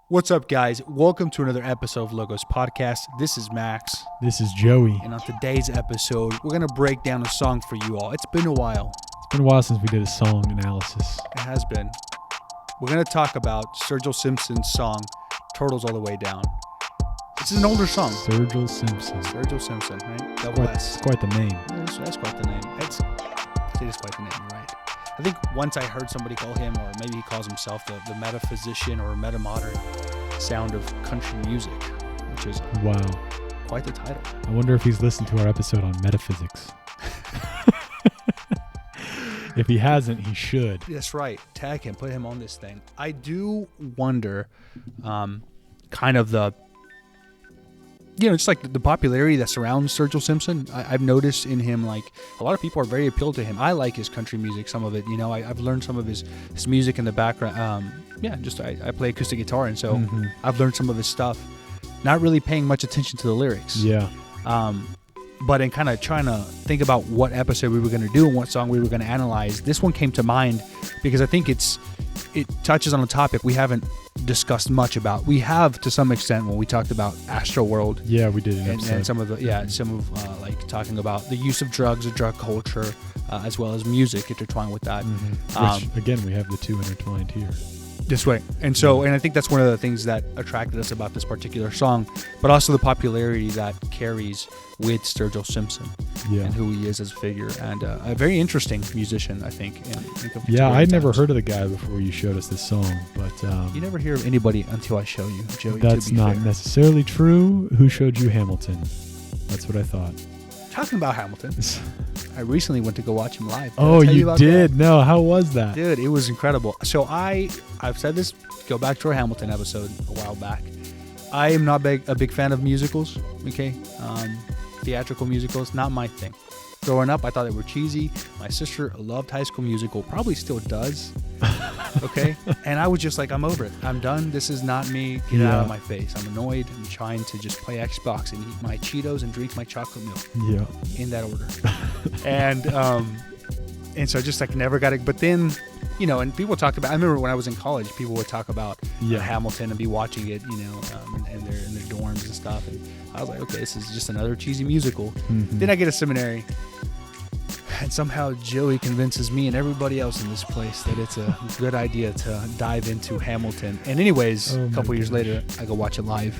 What's up, guys? Welcome to another episode of Logos Podcast. This is Max. This is Joey. And on today's episode, we're going to break down a song for you all. It's been a while. It's been a while since we did a song analysis. It has been. We're going to talk about Sturgill Simpson's song, Turtles All the Way Down. This is an older song. Sturgill Simpson. Sturgill Simpson, right? Double S. It's quite the name. Yeah, that's quite the name. It is quite the name, you're right. I think once I heard somebody call him, or maybe he calls himself the metaphysician or meta-modern sound of country music, which is quite the title. I wonder if he's listened to our episode on metaphysics. If he hasn't, he should. That's right. Tag him. Put him on this thing. I do wonder kind of just like the popularity that surrounds Sturgill Simpson. I've noticed in him, like, a lot of people are very appealed to him. I like his country music, some of it. You know, I've learned some of his music in the background. I play acoustic guitar, and so I've learned some of his stuff. Not really paying much attention to the lyrics. Yeah. But in kind of trying to think about what episode we were going to do and what song we were going to analyze, this one came to mind because I think it touches on a topic we haven't discussed much about. We have to some extent when we talked about Astro World. Yeah, we did and some of like talking about the use of drugs, the drug culture, as well as music intertwined with that. Which again, we have the two intertwined here. This way. And I think that's one of the things that attracted us about this particular song, but also the popularity that carries with Sturgill Simpson and who he is as a figure, and a very interesting musician, I think. I'd never heard of the guy before you showed us this song, but you never hear of anybody until I show you, Joey. That's not necessarily true. Who showed you Hamilton? That's what I thought. Talking about Hamilton, I recently went to go watch him live. Oh, you did? That? No, how was that? Dude, it was incredible. So I've said this, go back to our Hamilton episode a while back. I am not a big fan of musicals, okay? Theatrical musicals, not my thing. Growing up, I thought they were cheesy. My sister loved High School Musical, probably still does, okay? And I was just like, I'm over it. I'm done. This is not me. Get out of my face. I'm annoyed. I'm trying to just play Xbox and eat my Cheetos and drink my chocolate milk. Yeah. In that order. And so I just like never got it. But then, and people talked about, I remember when I was in college, people would talk about Hamilton and be watching it, in their dorms and stuff. And I was like, okay, this is just another cheesy musical. Then I get to seminary, and somehow Joey convinces me and everybody else in this place that it's a good idea to dive into Hamilton. And anyways, a couple years later, I go watch it live.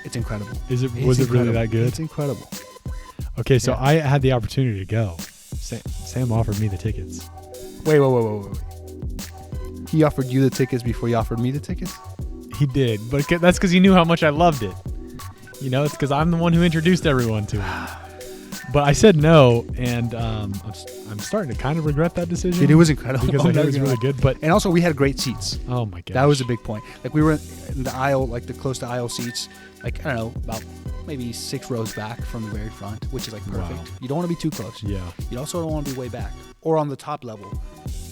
It's incredible. Was it really that good? It's incredible. Okay, so I had the opportunity to go. Sam offered me the tickets. Wait. He offered you the tickets before he offered me the tickets? He did, but that's because he knew how much I loved it. It's because I'm the one who introduced everyone to it. But I said no, and I'm starting to kind of regret that decision. It was incredible. Because I thought it was really good. And also, we had great seats. Oh, my gosh. That was a big point. Like, we were in the aisle, like the close to aisle seats, like, I don't know, about maybe 6 rows back from the very front, which is like perfect. Wow. You don't want to be too close. Yeah. You also don't want to be way back or on the top level.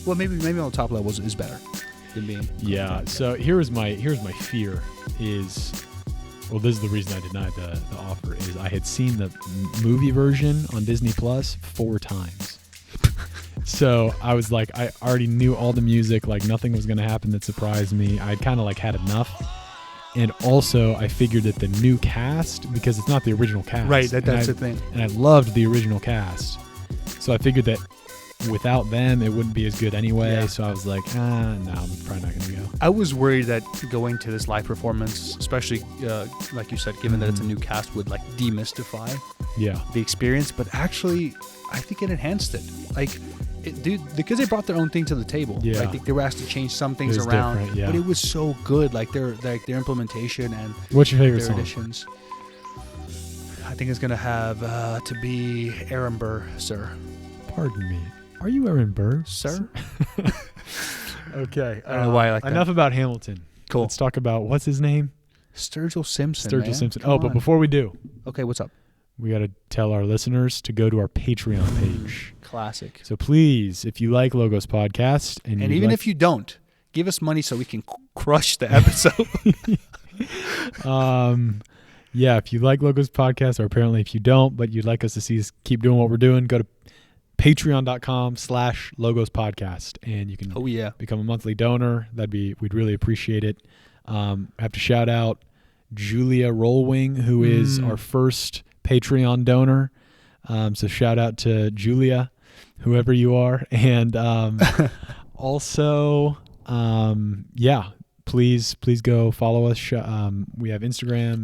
Well, maybe on the top level is better than being. Yeah. So here's my fear is, well, this is the reason I denied the offer, is I had seen the movie version on Disney Plus 4 times. So I was like, I already knew all the music, like nothing was going to happen that surprised me. I'd kind of like had enough. And also, I figured that the new cast, because it's not the original cast. Right, that's the thing. And I loved the original cast. So I figured that without them, it wouldn't be as good anyway. Yeah. So I was like, no, I'm probably not going to go. I was worried that going to this live performance, especially, like you said, given that it's a new cast, would like demystify the experience. But actually, I think it enhanced it. Like, because they brought their own thing to the table. Yeah. I think they were asked to change some things around, but it was so good. Like their implementation and what's your favorite song? Additions. I think it's gonna have to be Aaron Burr, sir. Pardon me. Are you Aaron Burr, sir? Okay. I don't know why I like that. Enough about Hamilton. Cool. Let's talk about what's his name? Sturgill Simpson. Sturgill Simpson. But before we do, okay, what's up? We got to tell our listeners to go to our Patreon page. Classic. So please, if you like Logos Podcast, and even if you don't, give us money so we can crush the episode. If you like Logos Podcast, or apparently if you don't, but you'd like us to see us keep doing what we're doing, go to patreon.com/Logos Podcast, and you can become a monthly donor. We'd really appreciate it. I have to shout out Julia Rollwing, who is our first Patreon donor. So shout out to Julia, whoever you are. And also, please go follow us. We have Instagram.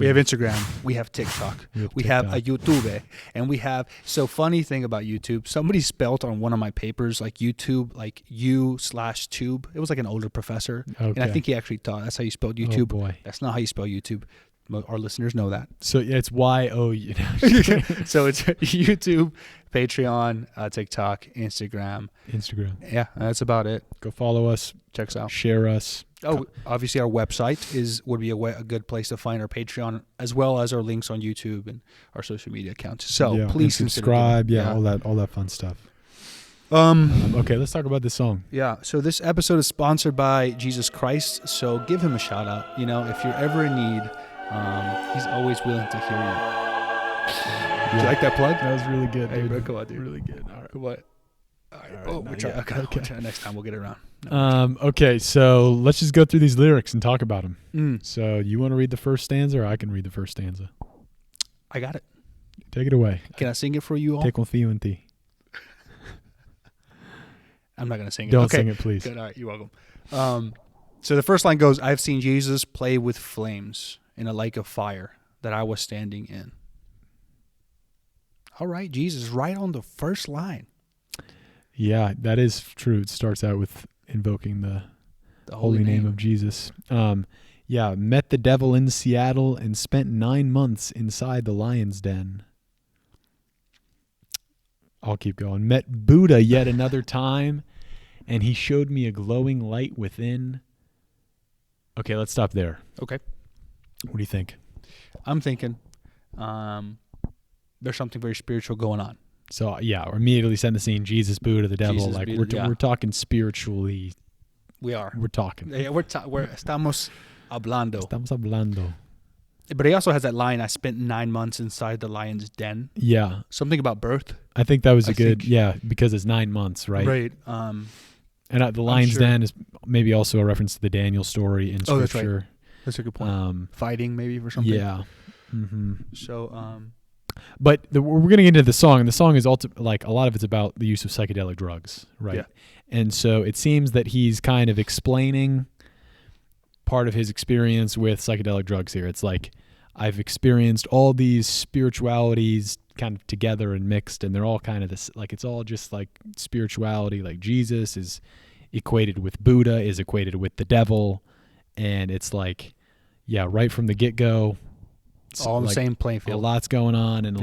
We have TikTok. We have a YouTube. And we have, so funny thing about YouTube, somebody spelled on one of my papers, like YouTube, like U/tube. It was like an older professor. Okay. And I think he actually thought that's how you spelled YouTube. Oh boy. That's not how you spell YouTube. Our listeners know that. So it's YOU. So it's YouTube, Patreon, TikTok, Instagram. Yeah, that's about it. Go follow us. Check us out. Share us. Oh, obviously our website would be a good place to find our Patreon, as well as our links on YouTube and our social media accounts. So please subscribe. All that fun stuff. Okay, let's talk about this song. Yeah. So this episode is sponsored by Jesus Christ. So give him a shout out. If you're ever in need, he's always willing to hear you. Did you like that plug? That was really good, dude. Hey, bro, come on, dude. Really good. All right. What? All right. We'll try next time. We'll get it around. Okay, so let's just go through these lyrics and talk about them. So you want to read the first stanza, or I can read the first stanza? I got it. Take it away. Can I sing it for you all? Take one for you and thee. I'm not going to sing it. Don't sing it, please. Good. All right, you're welcome. So the first line goes, I've seen Jesus play with flames in a lake of fire that I was standing in. All right, Jesus, right on the first line. Yeah, that is true. It starts out with invoking the holy name of Jesus. Met the devil in Seattle and spent 9 months inside the lion's den. I'll keep going. Met Buddha yet another time, and he showed me a glowing light within. Okay, let's stop there. Okay. What do you think? I'm thinking there's something very spiritual going on. So, we're immediately setting the scene. Jesus, Buddha, the devil. Jesus, like Buddha, we're talking spiritually. We are. We're talking. Yeah, estamos hablando. Estamos hablando. But he also has that line, I spent 9 months inside the lion's den. Yeah. Something about birth. I think that was because it's 9 months, right? Right. And the lion's den is maybe also a reference to the Daniel story in Scripture. That's right. That's a good point. Fighting maybe or something. Yeah. Mm-hmm. So, but we're going to get into the song, and the song is a lot of it's about the use of psychedelic drugs, right? Yeah. And so it seems that he's kind of explaining part of his experience with psychedelic drugs here. It's like, I've experienced all these spiritualities kind of together and mixed, and they're all kind of this, like, it's all just like spirituality. Like Jesus is equated with Buddha, is equated with the devil, and it's like, right from the get-go, all on the same playing field. A lot's going on, and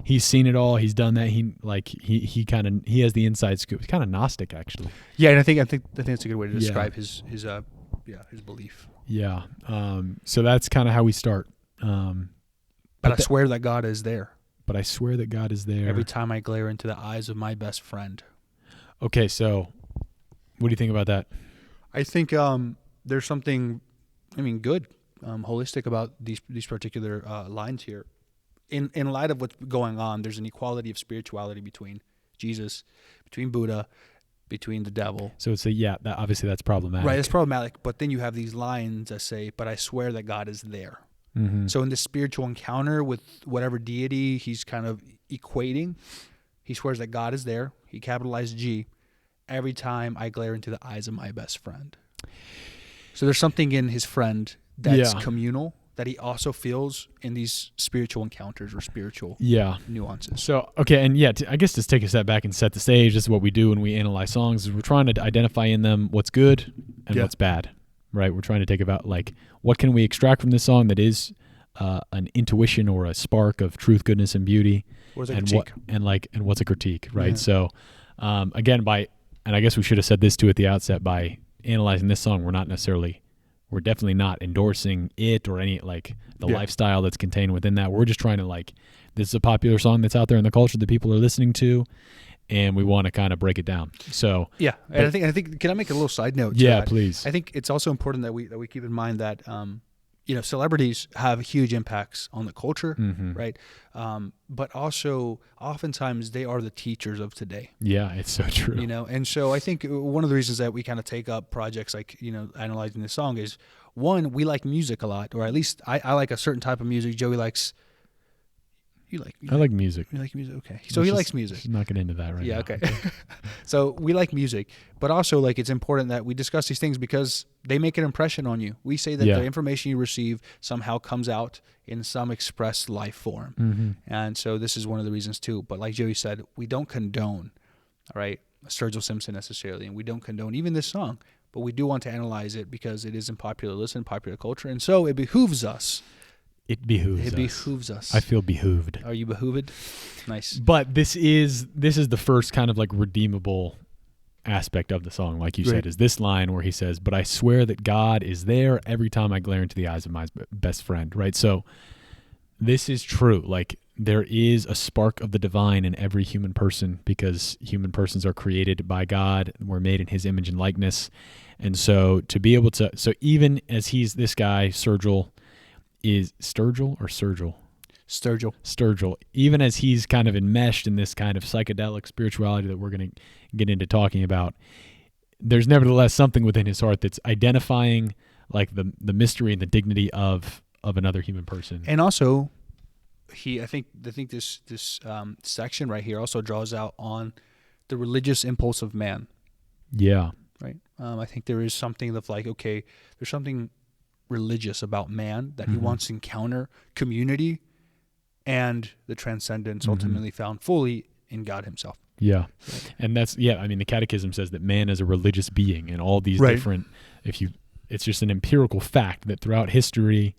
he's seen it all. He's done that. He has the inside scoop. He's kind of Gnostic, actually. Yeah, and I think that's a good way to describe his belief. Yeah. So that's kind of how we start. But I swear that God is there. But I swear that God is there. Every time I glare into the eyes of my best friend. Okay, so what do you think about that? I think there's something, good, holistic about these particular lines here. In light of what's going on, there's an equality of spirituality between Jesus, between Buddha, between the devil. So it's obviously that's problematic. Right, it's problematic. But then you have these lines that say, but I swear that God is there. Mm-hmm. So in this spiritual encounter with whatever deity he's kind of equating, he swears that God is there. He capitalized G. Every time I glare into the eyes of my best friend. So there's something in his friend that's communal that he also feels in these spiritual encounters or spiritual nuances. So, okay, and I guess just take a step back and set the stage. This is what we do when we analyze songs, is we're trying to identify in them what's good and what's bad, right? We're trying to take about, like, what can we extract from this song that is an intuition or a spark of truth, goodness, and beauty. What's a critique? And what's a critique, right? Yeah. So, again, and I guess we should have said this too at the outset, by analyzing this song, we're definitely not endorsing it or any the lifestyle that's contained within that. We're just trying to this is a popular song that's out there in the culture that people are listening to, and we want to kind of break it down. So and I think can I make a little side note? Yeah, please. I think it's also important that we keep in mind that celebrities have huge impacts on the culture, Mm-hmm. right? But also, oftentimes, they are the teachers of today. Yeah, it's so true. And so I think one of the reasons that we kind of take up projects like, analyzing this song is, one, we like music a lot, or at least I like a certain type of music. Joey likes, I like music. you like music? Okay. So he likes music. Just not get into that right now. Yeah, okay. So we like music, but also like it's important that we discuss these things because they make an impression on you. We say that Yeah. the information you receive somehow comes out in some expressed life form. Mm-hmm. And so this is one of the reasons too. But like Joey said, we don't condone, all right, Sturgill Simpson necessarily, and we don't condone even this song, but we do want to analyze it because it is in popular listen, popular culture. And so it behooves us. It behooves us. I feel behooved. Are you behooved? Nice. But this is the first kind of like redeemable aspect of the song, like you Right. said, is this line where he says, "But I swear that God is there every time I glare into the eyes of my best friend," right? So this is true. Like there is a spark of the divine in every human person because human persons are created by God. We're made in his image and likeness. And so to be able to, so even as this guy, Sturgill, is Sturgill or Sturgill? Sturgill. Even as he's kind of enmeshed in this kind of psychedelic spirituality that we're going to get into talking about, there's nevertheless something within his heart that's identifying like the mystery and the dignity of another human person. And also, I think this section right here also draws out on the religious impulse of man. Yeah. Right. I think there is something of like, okay, there's something religious about man that he wants to encounter community and the transcendence ultimately found fully in God himself. Yeah. And that's, I mean, the Catechism says that man is a religious being and all these different, it's just an empirical fact that throughout history,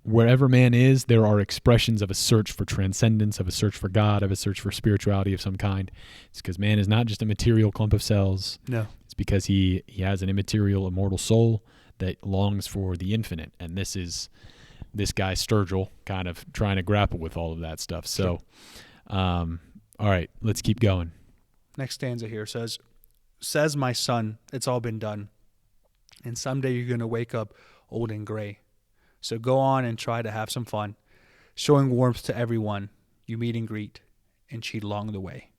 wherever man is, there are expressions of a search for transcendence, of a search for God, of a search for spirituality of some kind. It's because man is not just a material clump of cells. No. It's because he has an immaterial, immortal soul that longs for the infinite. And this is this guy Sturgill kind of trying to grapple with all of that stuff. So, all right, let's keep going. Next stanza here says my son, it's all been done. And someday you're going to wake up old and gray. So go on and try to have some fun, showing warmth to everyone you meet and greet and cheat along the way.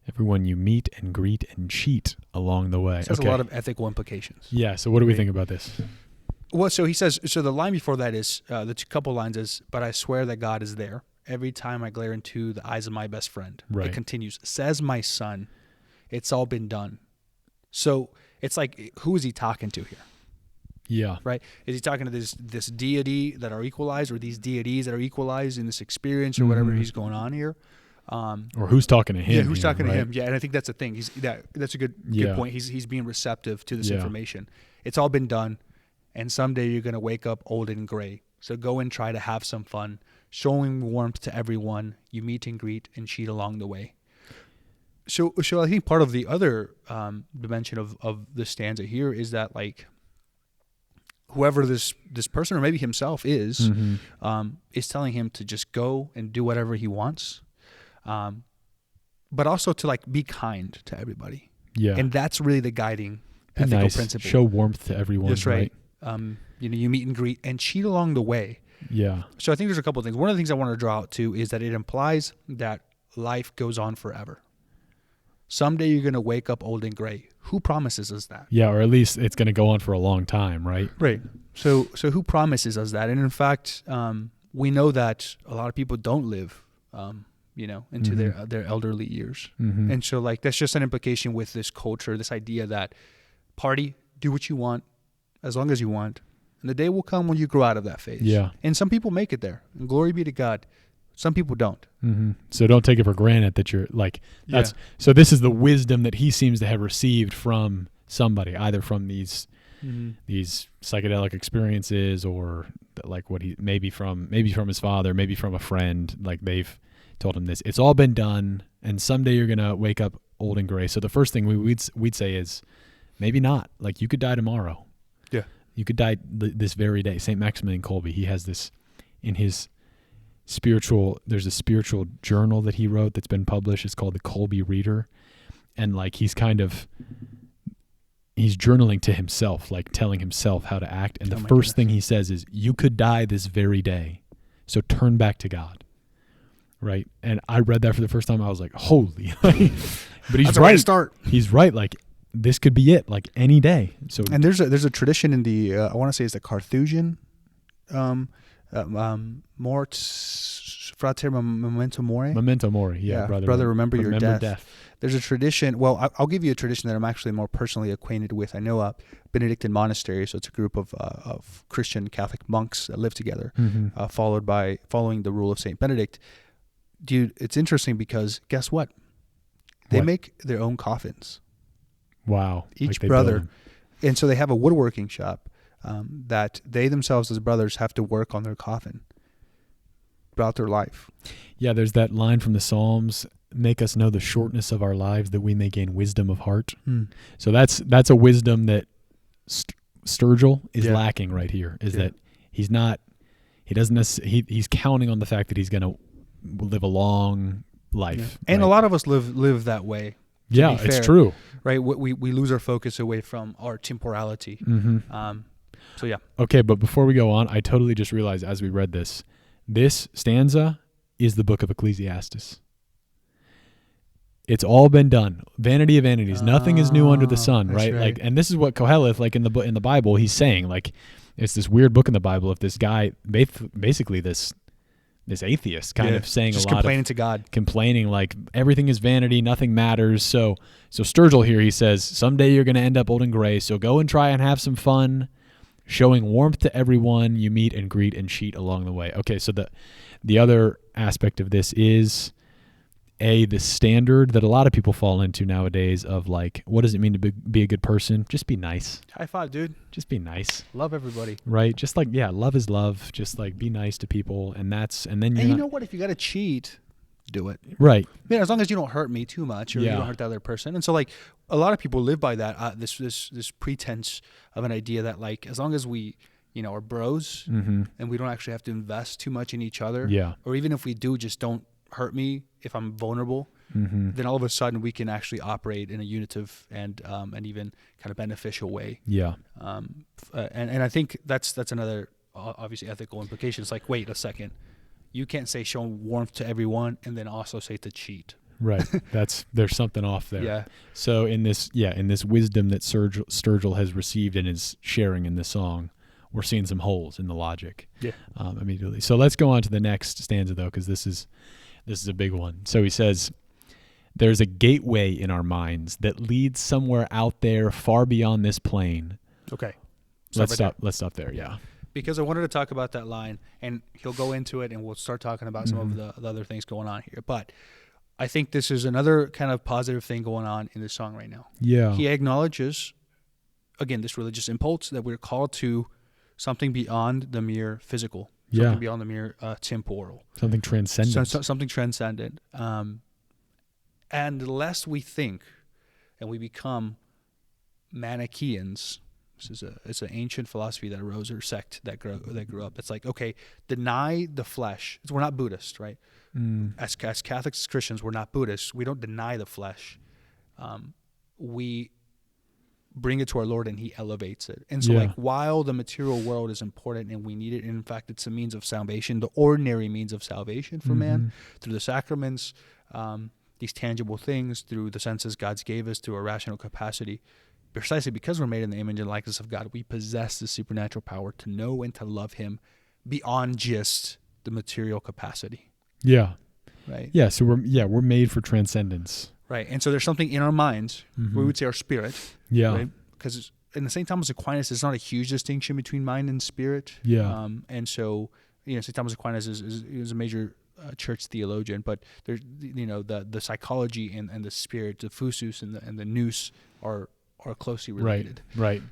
Everyone you meet and greet and cheat along the way. It has a lot of ethical implications. Yeah, so what do we think about this? Well, so he says, so the line before that is, the couple lines is, but I swear that God is there every time I glare into the eyes of my best friend. Right. It continues, says my son, it's all been done. So it's like, who is he talking to here? Yeah. Right? Is he talking to this deity that are equalized, or these deities that are equalized in this experience, or whatever he's going on here? Or who's talking to him? Yeah, who's talking to him? Yeah, and I think that's the thing. That's a good point. He's being receptive to this information. It's all been done, and someday you're going to wake up old and gray. So go and try to have some fun, showing warmth to everyone you meet and greet and cheat along the way. So I think part of the other dimension of the stanza here is that, like, whoever this person, or maybe himself is telling him to just go and do whatever he wants, but also to like be kind to everybody. Yeah, and that's really the guiding ethical principle. Show warmth to everyone. That's right. You meet and greet and cheat along the way. Yeah. So I think there's a couple of things. One of the things I want to draw out too is that it implies that life goes on forever. Someday you're going to wake up old and gray. Who promises us that? Yeah, or at least it's going to go on for a long time, right? Right. So who promises us that? And in fact, we know that a lot of people don't live, into their elderly years. And so, like, that's just an implication with this culture, this idea that party, do what you want, as long as you want, and the day will come when you grow out of that phase. Yeah. And some people make it there, and glory be to God. Some people don't. So don't take it for granted that you're like, that's, so this is the wisdom that he seems to have received from somebody, either from these psychedelic experiences, or like what he, maybe from his father, maybe from a friend. Like they've told him this, it's all been done, and someday you're going to wake up old and gray. So the first thing we'd say is maybe not. Like, you could die tomorrow. Yeah. You could die this very day. St. Maximilian Kolbe, he has this in his there's a spiritual journal that he wrote that's been published. It's called the Kolbe Reader. And like, he's kind of, he's journaling to himself, like telling himself how to act. And the Oh my first thing goodness. he says is, "You could die this very day, so turn back to God." Right? And I read that for the first time. I was like, "Holy!" But he's That's a way right. to start. He's right. Like this could be it. Like any day. So And there's a tradition in the I want to say it's the Carthusian, mort frater memento mori. memento mori. Yeah, brother, remember your remember death. There's a tradition. Well, I'll give you a tradition that I'm actually more personally acquainted with. I know a Benedictine monastery, so it's a group of Christian Catholic monks that live together, Mm-hmm. following the rule of Saint Benedict. Dude, it's interesting because guess what? They What? make their own coffins. Wow. Each Like they brother, build 'em. and so they have a woodworking shop that they themselves as brothers have to work on their coffin throughout their life. Yeah, there's that line from the Psalms, "Make us know the shortness of our lives that we may gain wisdom of heart." So that's a wisdom that Sturgill is Yeah. lacking right here, is Yeah. that he's counting on the fact that he's going to live a long life. And right? a lot of us live that way. Yeah, be it's fair. true. Right, we lose our focus away from our temporality. Mm-hmm. So yeah, Okay, but before we go on, I totally just realized as we read this stanza is the book of Ecclesiastes. It's all been done. Vanity of vanities. Nothing is new under the sun, that's right? right. Like, and this is what Koheleth, like in the Bible, he's saying, like, it's this weird book in the Bible of this guy, basically this atheist, kind of saying just a lot complaining to God. complaining, like everything is vanity, nothing matters. So Sturgill here, he says, someday you're going to end up old and gray. So go and try and have some fun, showing warmth to everyone you meet and greet and cheat along the way. Okay, so the other aspect of this is the standard that a lot of people fall into nowadays of like, what does it mean to be a good person? Just be nice. High five, dude. Just be nice. Love everybody. Right? Just like, yeah, love is love. Just like be nice to people. And then And you know what? If you got to cheat, do it. right. I mean, as long as you don't hurt me too much or you Yeah. don't hurt the other person. And so like a lot of people live by that, this pretense of an idea that like, as long as we, are bros Mm-hmm. and we don't actually have to invest too much in each other, Yeah. or even if we do, just don't hurt me if I'm vulnerable, Mm-hmm. then all of a sudden we can actually operate in a unitive and even kind of beneficial way. Yeah. And I think that's another obviously ethical implication. It's like, wait a second, you can't say show warmth to everyone and then also say to cheat. Right. There's something off there. Yeah. So in this wisdom that Sturgill has received and is sharing in the song, we're seeing some holes in the logic. Yeah. Immediately. So let's go on to the next stanza though, because this is a big one. So he says, "There's a gateway in our minds that leads somewhere out there, far beyond this plane." Okay. Let's stop there. Yeah. Because I wanted to talk about that line, and he'll go into it, and we'll start talking about some of the other things going on here. But I think this is another kind of positive thing going on in this song right now. Yeah. He acknowledges, again, this religious impulse that we're called to something beyond the mere physical, something beyond the mere temporal, Something transcendent. something transcendent. And lest we think and we become Manichaeans. It's an ancient philosophy that arose, or sect that grew up. It's like, okay, deny the flesh. We're not Buddhist, right? As Catholics, as Christians, we're not Buddhists. We don't deny the flesh. We bring it to our Lord and He elevates it. And so like, while the material world is important and we need it, and in fact, it's a means of salvation, the ordinary means of salvation for man through the sacraments, these tangible things, through the senses God's gave us, through our rational capacity. Precisely because we're made in the image and likeness of God, we possess the supernatural power to know and to love Him beyond just the material capacity. Yeah. Right. Yeah. So we're made for transcendence. Right. And so there's something in our minds, we would say our spirit. Yeah. Right? Because in the St. Thomas Aquinas, there's not a huge distinction between mind and spirit. Yeah. And so, St. Thomas Aquinas is a major church theologian, but there's, the psychology and the spirit, the physis and the nous are closely related. Right.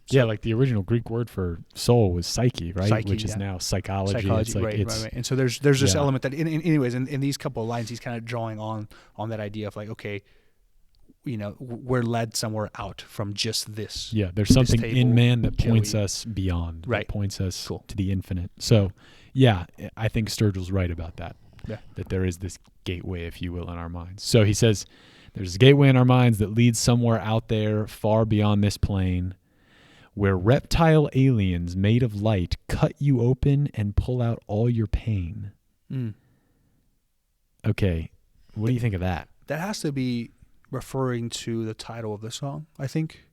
So like the original Greek word for soul was psyche, right? Psyche, which is now psychology. It's like right. And so there's this element that, anyways, in these couple of lines, he's kind of drawing on that idea of like, okay, we're led somewhere out from just this. Yeah, there's something in man that points Joey. us beyond, Right. that points us Cool. to the infinite. So, yeah, I think Sturgill's right about that. Yeah. That there is this gateway, if you will, in our minds. So he says, There's a gateway in our minds that leads somewhere out there far beyond this plane, where reptile aliens made of light cut you open and pull out all your pain. Okay, what do you think of that? That has to be referring to the title of the song, I think.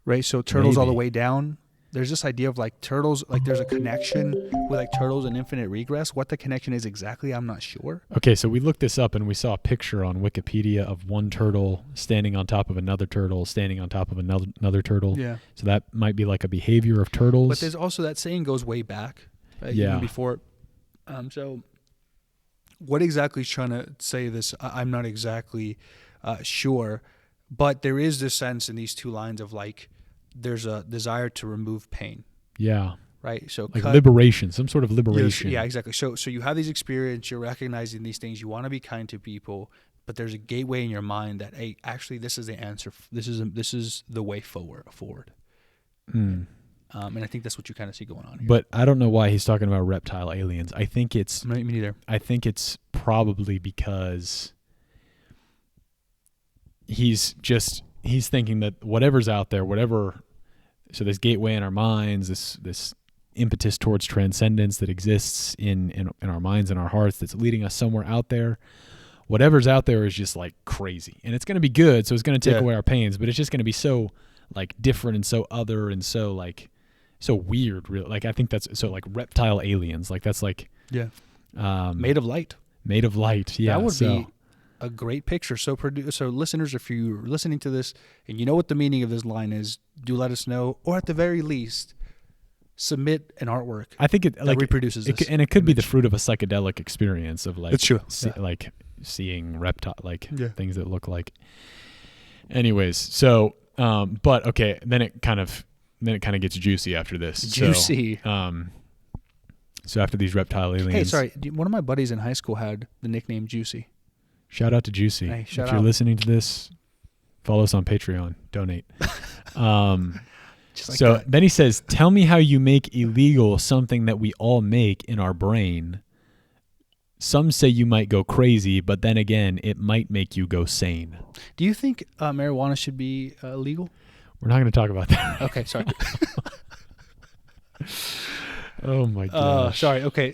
Right? So Turtles All the Way Down. There's this idea of like turtles, like there's a connection with like turtles and infinite regress. What the connection is exactly, I'm not sure. Okay, so we looked this up and we saw a picture on Wikipedia of one turtle standing on top of another turtle, standing on top of another turtle. Yeah. So that might be like a behavior of turtles. But there's also that saying goes way back, right? Yeah. Even before. So what exactly is trying to say this? I'm not exactly sure. But there is this sense in these two lines of like, there's a desire to remove pain. Yeah. Right. So like liberation, some sort of liberation. Yeah, exactly. So you have these experiences, you're recognizing these things, you want to be kind to people, but there's a gateway in your mind that, hey, actually this is the answer. This is the way forward. And I think that's what you kind of see going on here. But I don't know why he's talking about reptile aliens. I think it's me neither. I think it's probably because he's thinking that whatever's out there, so this gateway in our minds, this impetus towards transcendence that exists in our minds and our hearts that's leading us somewhere out there, whatever's out there is just like crazy. And it's going to be good, so it's going to take away our pains, but it's just going to be so like different and so other and so like so weird, really. Like I think that's so like reptile aliens, like that's like made of light. Yeah. That would be a great picture. So listeners, if you're listening to this and you know what the meaning of this line is, do let us know, or at the very least, submit an artwork. I think it like reproduces this, and it could be the fruit of a psychedelic experience of like it's true. Like seeing reptile things that look like. Anyways, so but okay, then it kind of gets juicy after this. Juicy. So after these reptile aliens. Hey, sorry. One of my buddies in high school had the nickname Juicy. Shout out to Juicy. Hey, if you're listening to this, follow us on Patreon. Donate. Then he says, tell me how you make illegal something that we all make in our brain. Some say you might go crazy, but then again, it might make you go sane. Do you think marijuana should be legal? We're not going to talk about that. Okay, sorry. Oh my gosh. Sorry, okay.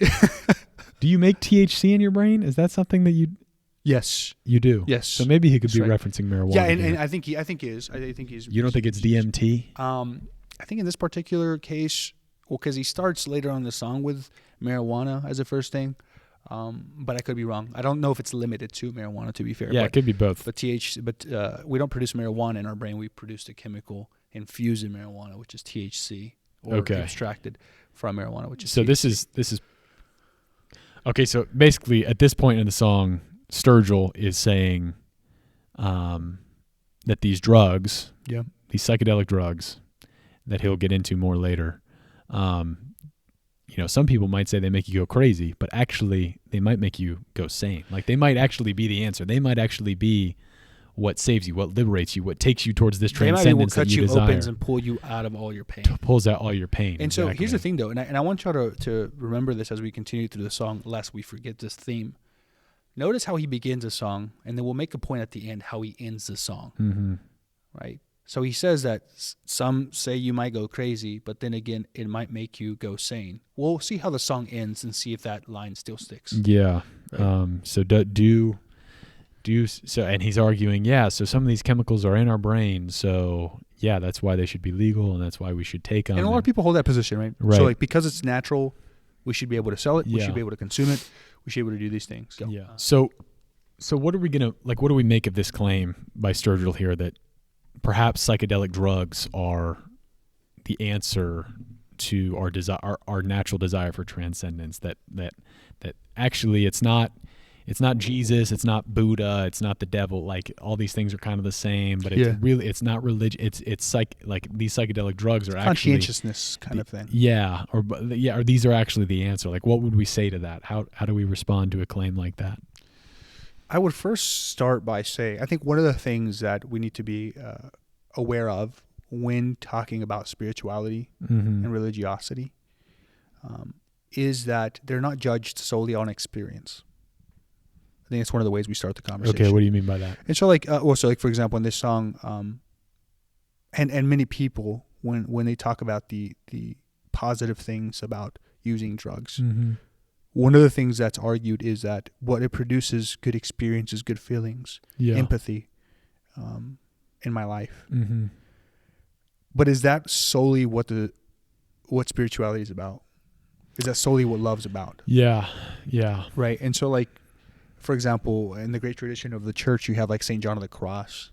Do you make THC in your brain? Is that something that you... Yes. You do? Yes. So maybe he could be referencing marijuana. Yeah, and I think he is. I think he's... You don't think it's DMT? I think in this particular case, well, because he starts later on in the song with marijuana as a first thing, but I could be wrong. I don't know if it's limited to marijuana, to be fair. Yeah, it could be both. But we don't produce marijuana in our brain. We produce the chemical infused in marijuana, which is THC, or extracted from marijuana, which is so THC. This is okay. So basically, at this point in the song, Sturgill is saying that these drugs, these psychedelic drugs that he'll get into more later, some people might say they make you go crazy, but actually they might make you go sane. Like they might actually be the answer. They might actually be what saves you, what liberates you, what takes you towards this transcendence that you desire. They might opens and pull you out of all your pain. Pulls out all your pain. And so here's the thing, though, and I want y'all to remember this as we continue through the song, lest we forget this theme. Notice how he begins a song, and then we'll make a point at the end how he ends the song. Mm-hmm. Right? So he says that some say you might go crazy, but then again, it might make you go sane. We'll see how the song ends and see if that line still sticks. Yeah. Right? So and he's arguing, so some of these chemicals are in our brain, so that's why they should be legal, and that's why we should take them. And a lot of people hold that position, right? Right. So because it's natural, we should be able to sell it. We should be able to consume it. We should be able to do these things. So. Yeah. So what are we gonna what do we make of this claim by Sturgill here that perhaps psychedelic drugs are the answer to our desire, our natural desire for transcendence? That actually it's not Jesus, it's not Buddha, it's not the devil. Like all these things are kind of the same, but it's really, it's not religion. It's like these psychedelic drugs are actually conscientiousness kind of thing. Yeah, or these are actually the answer. Like, what would we say to that? How do we respond to a claim like that? I would first start by saying, I think one of the things that we need to be aware of when talking about spirituality and religiosity is that they're not judged solely on experience. think it's one of the ways we start the conversation. Okay, what do you mean by that? And so for example, in this song, and many people, when they talk about the positive things about using drugs, Mm-hmm. one of the things that's argued is that what it produces good experiences, good feelings, Yeah. empathy in my life. Mm-hmm. But is that solely what spirituality is about? Is that solely what love's about? Yeah. Yeah. Right. And so, like, for example, in the great tradition of the church, you have like St. John of the Cross,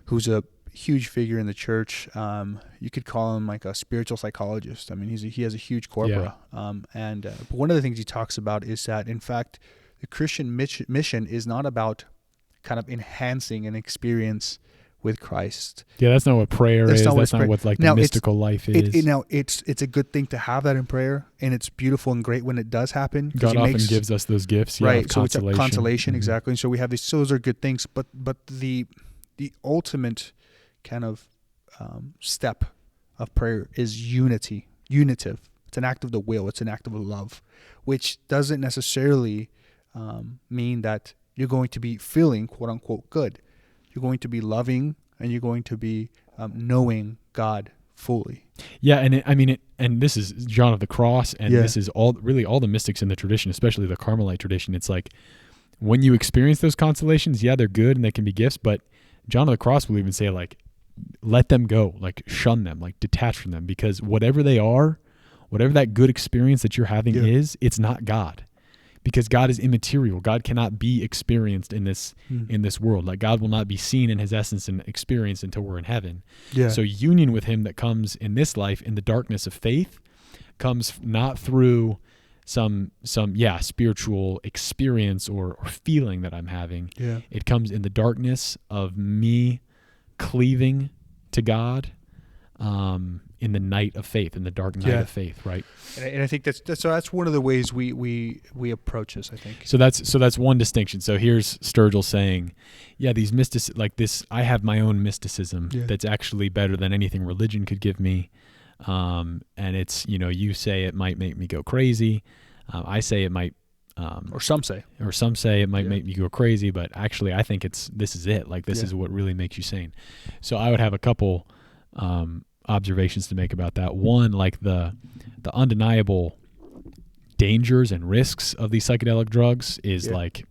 who's a huge figure in the church. You could call him like a spiritual psychologist. I mean, he has a huge corpora. But one of the things he talks about is that, in fact, the Christian mission is not about kind of enhancing an experience with Christ. Yeah, that's not what prayer is. That's not prayer. what like the Now, mystical life is. It's a good thing to have that in prayer, and it's beautiful and great when it does happen. God often gives us those gifts, right? Of So it's a consolation, Mm-hmm. exactly. And so we have these. So those are good things, but the ultimate kind of step of prayer is unitive. It's an act of the will. It's an act of love, which doesn't necessarily mean that you're going to be feeling quote unquote good. You're going to be loving, and you're going to be knowing God fully. Yeah, and this is John of the Cross, and this is all the mystics in the tradition, especially the Carmelite tradition. It's like when you experience those consolations, they're good and they can be gifts, but John of the Cross will even say like, let them go, like shun them, like detach from them, because whatever they are, whatever that good experience that you're having is, it's not God. Because God is immaterial. God cannot be experienced in this world. Like God will not be seen in his essence and experienced until we're in heaven. Yeah. So union with him that comes in this life in the darkness of faith comes not through some spiritual experience or feeling that I'm having. Yeah. It comes in the darkness of me cleaving to God in the night of faith, in the dark night of faith, right? And I think that's one of the ways we approach this, I think. So that's one distinction. So here's Sturgill saying, these like this, I have my own mysticism that's actually better than anything religion could give me. And it's, you say it might make me go crazy. I say it might, or some say it might make me go crazy, but actually I think this is it. Like this is what really makes you sane. So I would have a couple, observations to make about that. One, like the undeniable dangers and risks of these psychedelic drugs is like,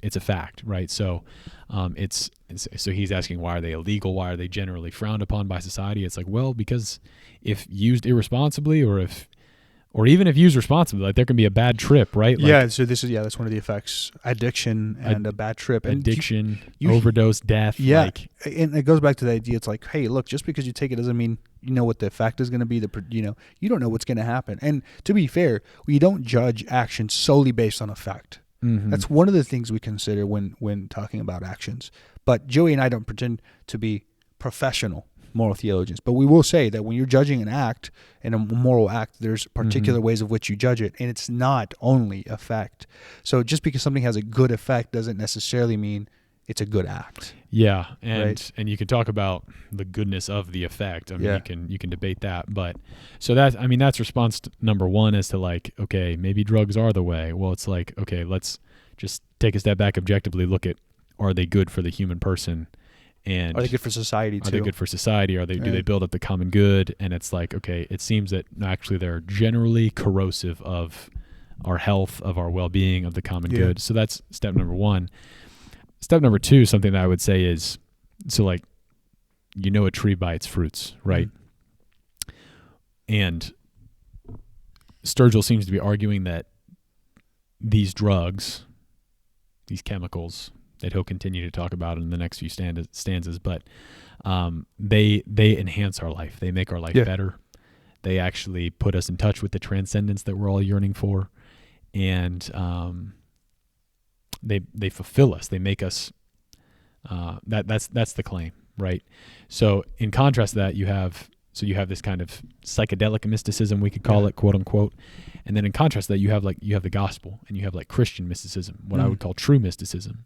it's a fact, right? So so he's asking, why are they illegal? Why are they generally frowned upon by society? It's like, well, because if used irresponsibly or even if used responsibly, like there can be a bad trip, right? Like, so this is that's one of the effects: addiction and a bad trip, addiction, overdose, death. Yeah, and it goes back to the idea. It's like, hey, look, just because you take it doesn't mean you know what the effect is going to be. You don't know what's going to happen. And to be fair, we don't judge action solely based on effect. Mm-hmm. That's one of the things we consider when talking about actions. But Joey and I don't pretend to be professional moral theologians, but we will say that when you're judging an act and a moral act, there's particular ways of which you judge it, and it's not only effect. So just because something has a good effect doesn't necessarily mean it's a good act. Yeah, and you can talk about the goodness of the effect. I mean, you can debate that, but so that's response number one as to like, okay, maybe drugs are the way. Well, it's like, okay, let's just take a step back, objectively look at, are they good for the human person? And are they good for society too? Are they good for society? Do they build up the common good? And it's like, okay, it seems that actually they're generally corrosive of our health, of our well-being, of the common good. So that's step number one. Step number two, something that I would say is, so like, a tree by its fruits, right? Mm-hmm. And Sturgill seems to be arguing that these drugs, these chemicals that he'll continue to talk about in the next few stanzas, but they enhance our life. They make our life better. They actually put us in touch with the transcendence that we're all yearning for, and they fulfill us. They make us. That's the claim, right? So in contrast to that, you have this kind of psychedelic mysticism, we could call it, quote unquote, and then in contrast to that, you have the gospel, and you have like Christian mysticism, what I would call true mysticism.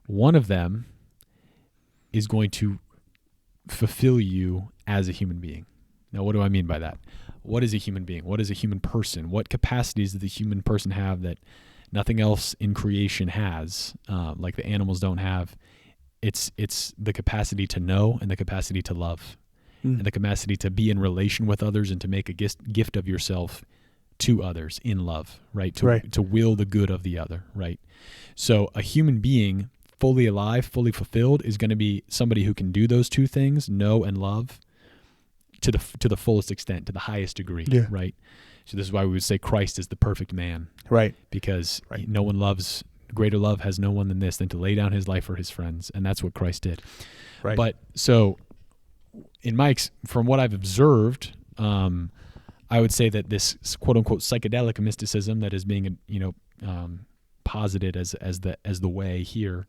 One of them is going to fulfill you as a human being. Now, what do I mean by that? What is a human being? What is a human person? What capacities does the human person have that nothing else in creation has, like the animals don't have. It's the capacity to know and the capacity to love and the capacity to be in relation with others and to make a gift of yourself to others in love, right? To will the good of the other, right? So a human being fully alive, fully fulfilled is going to be somebody who can do those two things, know and love, to the fullest extent, to the highest degree, right? So this is why we would say Christ is the perfect man, right? Because no one loves, greater love has no one than this, than to lay down his life for his friends, and that's what Christ did. Right. But so, from what I've observed, I would say that this quote unquote psychedelic mysticism that is being posited as the way here,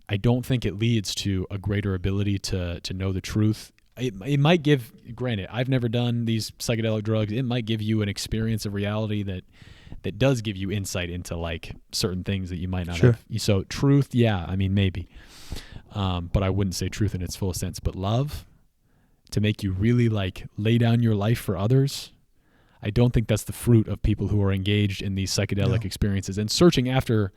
I don't think it leads to a greater ability to know the truth. It might give, granted, I've never done these psychedelic drugs. It might give you an experience of reality that does give you insight into like certain things that you might not have. So truth, yeah, I mean, maybe. But I wouldn't say truth in its fullest sense. But love, to make you really like lay down your life for others, I don't think that's the fruit of people who are engaged in these psychedelic experiences and seeking after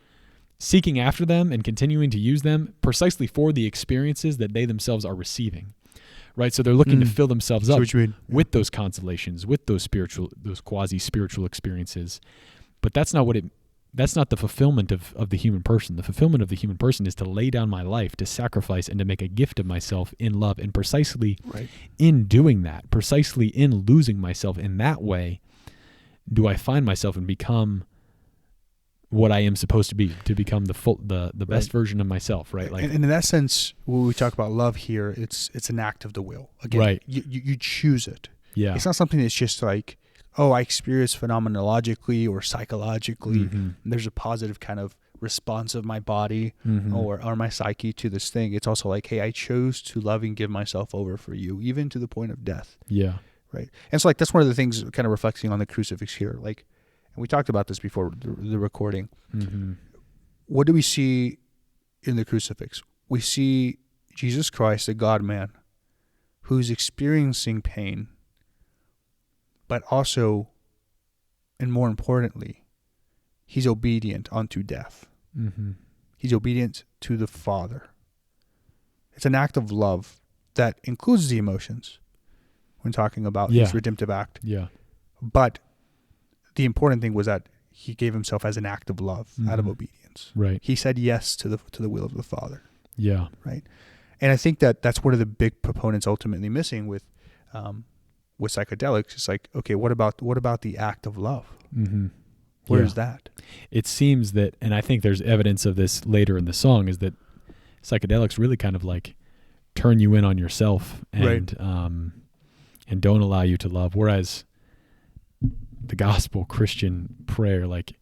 them and continuing to use them precisely for the experiences that they themselves are receiving. Right, so they're looking to fill themselves up with those consolations, with those quasi-spiritual experiences. But that's not that's not the fulfillment of the human person. The fulfillment of the human person is to lay down my life, to sacrifice, and to make a gift of myself in love. And precisely in doing that, precisely in losing myself in that way, do I find myself and become what I am supposed to be, to become the best version of myself, right? Like, and in that sense, when we talk about love here, it's an act of the will. Again, you choose it. Yeah, it's not something that's just like, oh, I experience phenomenologically or psychologically. There's a positive kind of response of my body or my psyche to this thing. It's also like, hey, I chose to love and give myself over for you, even to the point of death. Yeah, right. And so like that's one of the things, kind of reflecting on the crucifix here, like. And we talked about this before the recording. What do we see in the crucifix? We see Jesus Christ, the God-man, who's experiencing pain, but also, and more importantly, he's obedient unto death. He's obedient to the Father. It's an act of love that includes the emotions when talking about his redemptive act. Yeah. But the important thing was that he gave himself as an act of love, out of obedience. Right. He said yes to the will of the Father. Yeah. Right. And I think that that's one of the big proponents ultimately missing with psychedelics. It's like, okay, what about the act of love? Where is that? It seems that, and I think there's evidence of this later in the song, is that psychedelics really kind of like turn you in on yourself and don't allow you to love. Whereas the gospel Christian prayer, like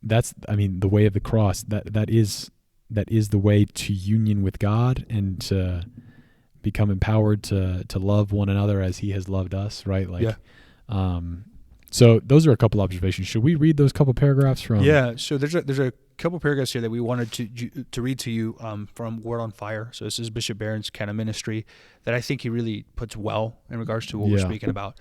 that's, I mean, the way of the cross, that is the way to union with God and to become empowered to love one another as he has loved us, right? Like, so those are a couple observations. Should we read those couple paragraphs from? Yeah. So there's a couple paragraphs here that we wanted to read to you from Word on Fire. So this is Bishop Barron's kind of ministry that I think he really puts well in regards to what we're speaking about.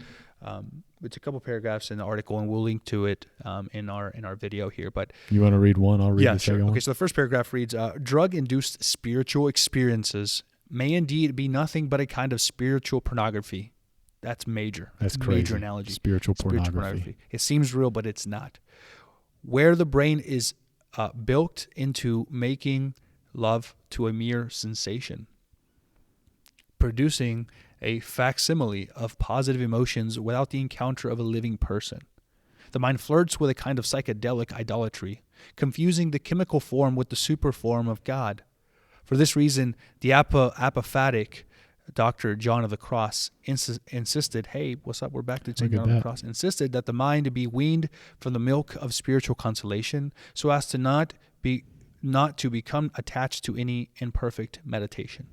It's a couple paragraphs in the article, and we'll link to it in our video here. But you want to read one? I'll read the second one. Okay, so the first paragraph reads, drug-induced spiritual experiences may indeed be nothing but a kind of spiritual pornography. That's major. That's crazy. Major analogy. Spiritual pornography. It seems real, but it's not. Where the brain is built into making love to a mere sensation, producing a facsimile of positive emotions without the encounter of a living person. The mind flirts with a kind of psychedelic idolatry, confusing the chemical form with the super form of God. For this reason, the apophatic Dr. John of the Cross insisted, hey, what's up? We're back to St. John of the Cross. Insisted that the mind be weaned from the milk of spiritual consolation so as to not to become attached to any imperfect meditation.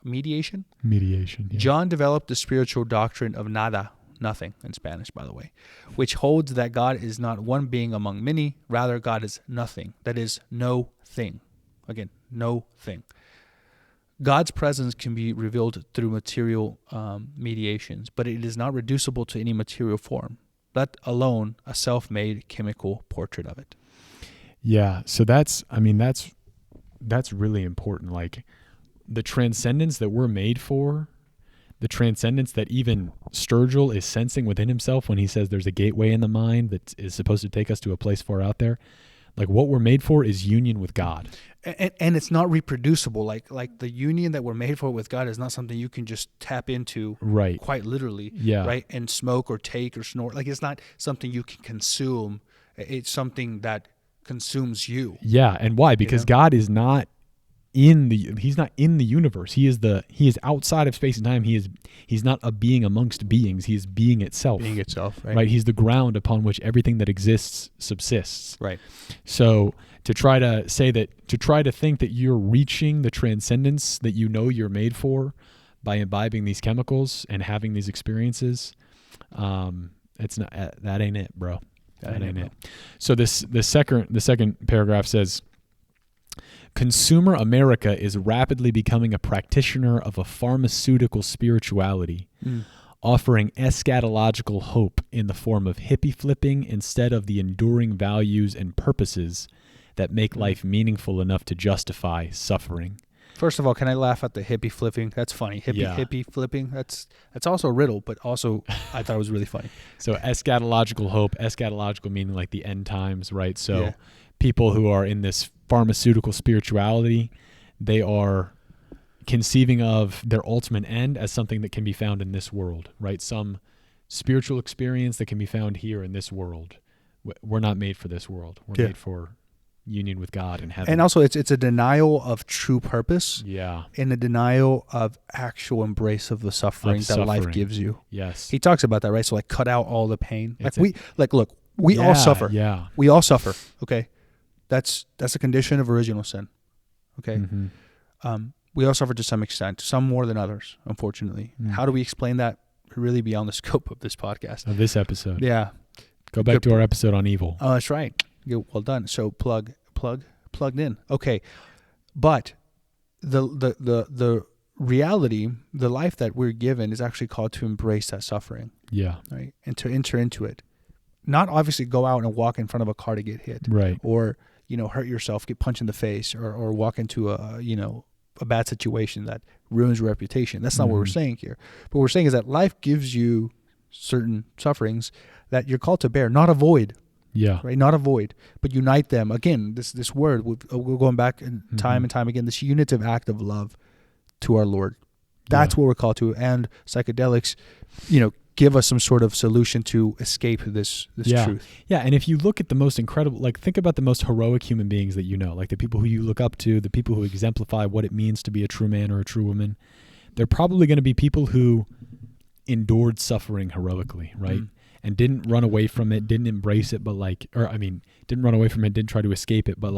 Mediation. Yeah. John developed the spiritual doctrine of nada, nothing in Spanish, by the way, which holds that God is not one being among many, rather God is nothing, that is, no thing. Again, no thing. God's presence can be revealed through material mediations, but it is not reducible to any material form. let alone a self-made chemical portrait of it. Yeah. So that's really important. Like the transcendence that we're made for, the transcendence that even Sturgill is sensing within himself when he says there's a gateway in the mind that is supposed to take us to a place far out there. Like what we're made for is union with God. And it's not reproducible. Like the union that we're made for with God is not something you can just tap into, right? Quite literally, yeah, right? And smoke or take or snort. Like it's not something you can consume. It's something that consumes you. Yeah, and why? Because God is not he's not in the universe. He is outside of space and time. He's not a being amongst beings. He is being itself. Being itself, right? Right. He's the ground upon which everything that exists subsists. Right. So to try to think that you're reaching the transcendence that you know you're made for by imbibing these chemicals and having these experiences, it's not that ain't it, bro. That ain't it. So the second paragraph says, consumer America is rapidly becoming a practitioner of a pharmaceutical spirituality, offering eschatological hope in the form of hippie flipping instead of the enduring values and purposes that make life meaningful enough to justify suffering. First of all, can I laugh at the hippie flipping? That's funny. Hippie flipping. That's also a riddle, but also I thought it was really funny. So eschatological hope, eschatological meaning like the end times, right? So people who are in this pharmaceutical spirituality, they are conceiving of their ultimate end as something that can be found in this world, right? Some spiritual experience that can be found here in this world. We're not made for this world. We're made for union with God and heaven. And also it's a denial of true purpose. Yeah. And a denial of actual embrace of the suffering that life gives you. Yes. He talks about that, right? So like cut out all the pain. We all suffer. Yeah. We all suffer. Okay. That's a condition of original sin. Okay. Mm-hmm. We all suffer to some extent, some more than others, unfortunately. How do we explain that? Really beyond the scope of this podcast. Of this episode. Yeah. Go back to our episode on evil. Oh, that's right. Well done. So plugged in. Okay. But the reality, the life that we're given is actually called to embrace that suffering. Yeah. Right. And to enter into it. Not obviously go out and walk in front of a car to get hit. Right. Or, hurt yourself, get punched in the face, or walk into a bad situation that ruins your reputation. That's not what we're saying here. But what we're saying is that life gives you certain sufferings that you're called to bear, not avoid. Yeah. Right. Not avoid, but unite them. Again, this word, we're going back time and time again, this unitive act of love to our Lord. That's what we're called to. And psychedelics, give us some sort of solution to escape this truth. Yeah. And if you look at the most incredible, think about the most heroic human beings that you know, like the people who you look up to, the people who exemplify what it means to be a true man or a true woman. They're probably going to be people who endured suffering heroically, right? And didn't run away from it, didn't embrace it, didn't run away from it, didn't try to escape it, but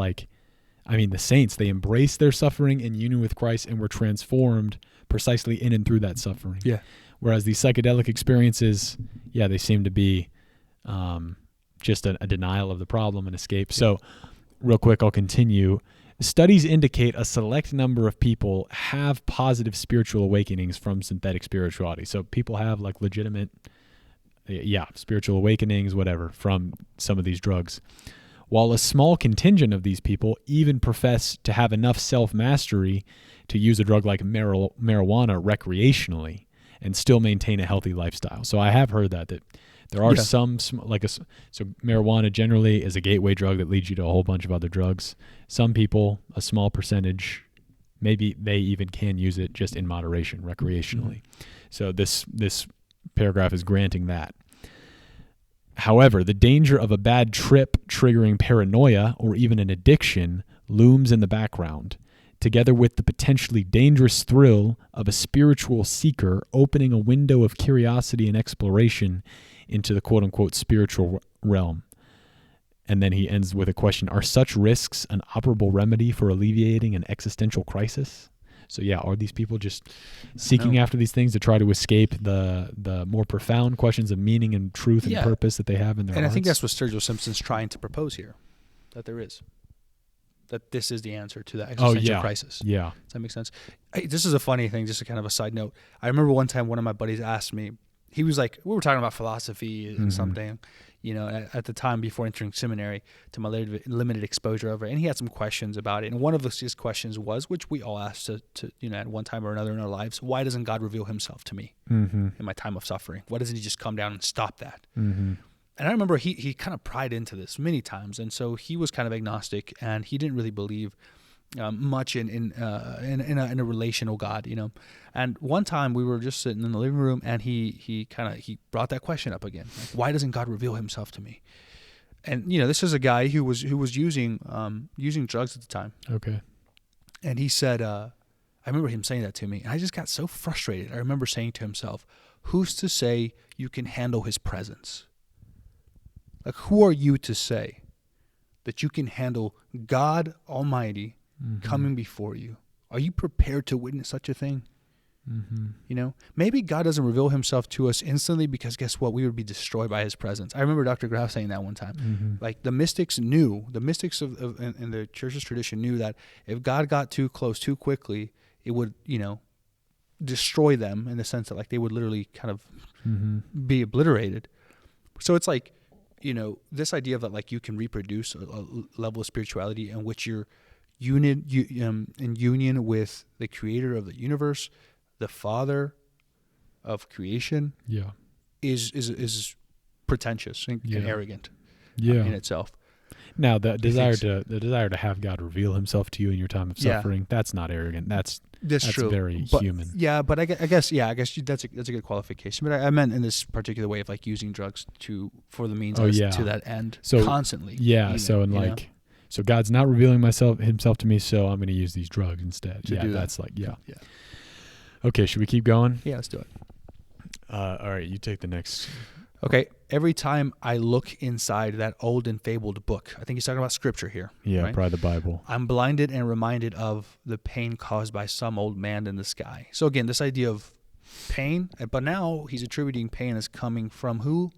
the saints, they embraced their suffering in union with Christ and were transformed precisely in and through that suffering. Yeah. Whereas these psychedelic experiences, they seem to be just a denial of the problem and escape. So real quick, I'll continue. Studies indicate a select number of people have positive spiritual awakenings from synthetic spirituality. So people have legitimate, spiritual awakenings, whatever, from some of these drugs. While a small contingent of these people even profess to have enough self-mastery to use a drug like marijuana recreationally and still maintain a healthy lifestyle. So I have heard that there are some, so marijuana generally is a gateway drug that leads you to a whole bunch of other drugs. Some people, a small percentage, maybe they even can use it just in moderation, recreationally. So this paragraph is granting that. However, the danger of a bad trip triggering paranoia or even an addiction looms in the background, together with the potentially dangerous thrill of a spiritual seeker opening a window of curiosity and exploration into the quote-unquote spiritual realm. And then he ends with a question, are such risks an operable remedy for alleviating an existential crisis? So are these people just seeking after these things to try to escape the more profound questions of meaning and truth and purpose that they have in their hearts? I think that's what Sturgill Simpson's trying to propose here, that there is. That this is the answer to that existential crisis. Yeah. Does that make sense? This is a funny thing, just a kind of a side note. I remember one time one of my buddies asked me, he was like, we were talking about philosophy and something, you know, at the time before entering seminary, to my limited exposure over it. And he had some questions about it. And one of his questions was, which we all asked to you know, at one time or another in our lives, why doesn't God reveal himself to me in my time of suffering? Why doesn't he just come down and stop that? And I remember he kind of pried into this many times. And so he was kind of agnostic, and he didn't really believe much in a relational God, you know. And one time we were just sitting in the living room, and he brought that question up again, like, why doesn't God reveal himself to me? And you know, this is a guy who was using drugs at the time. Okay. And he said, I remember him saying that to me, and I just got so frustrated. I remember saying to himself, who's to say you can handle his presence? Like, who are you to say that you can handle God Almighty coming before you? Are you prepared to witness such a thing? You know, maybe God doesn't reveal himself to us instantly because guess what? We would be destroyed by his presence. I remember Dr. Graf saying that one time. Like, the mystics in the church's tradition knew that if God got too close too quickly, it would, you know, destroy them, in the sense that like they would literally kind of be obliterated. So it's like, you know, this idea of that, like, you can reproduce a level of spirituality in which you're in union with the creator of the universe, the father of creation, is pretentious and arrogant in itself. Now, the desire to have God reveal himself to you in your time of suffering, that's not arrogant. That's true. Very human. Yeah, but I guess that's a good qualification. But I meant in this particular way of like using drugs for the means to that end, so constantly. Yeah. Even, so so God's not revealing himself to me, so I'm going to use these drugs instead. That's like Okay, should we keep going? Yeah, let's do it. All right, you take the next. Okay, every time I look inside that old and fabled book, I think he's talking about scripture here. Yeah, right? probably the Bible. I'm blinded and reminded of the pain caused by some old man in the sky. So again, this idea of pain, but now he's attributing pain as coming from who?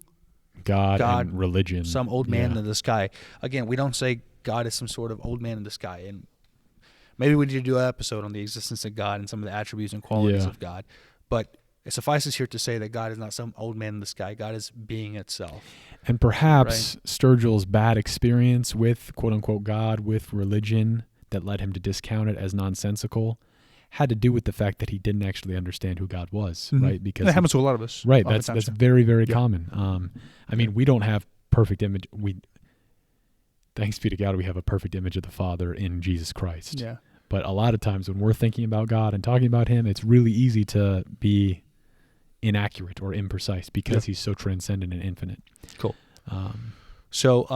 God and religion. Some old man in the sky. Again, we don't say God is some sort of old man in the sky. And maybe we need to do an episode on the existence of God and some of the attributes and qualities of God. But it suffices here to say that God is not some old man in the sky. God is being itself. And perhaps Sturgill's bad experience with, quote-unquote, God, with religion, that led him to discount it as nonsensical, had to do with the fact that he didn't actually understand who God was, right? Because that happens to a lot of us. Right, that's very, very common. I mean, we don't have perfect image. Thanks be to God, we have a perfect image of the Father in Jesus Christ. Yeah. But a lot of times when we're thinking about God and talking about him, it's really easy to be inaccurate or imprecise because he's so transcendent and infinite. Cool. So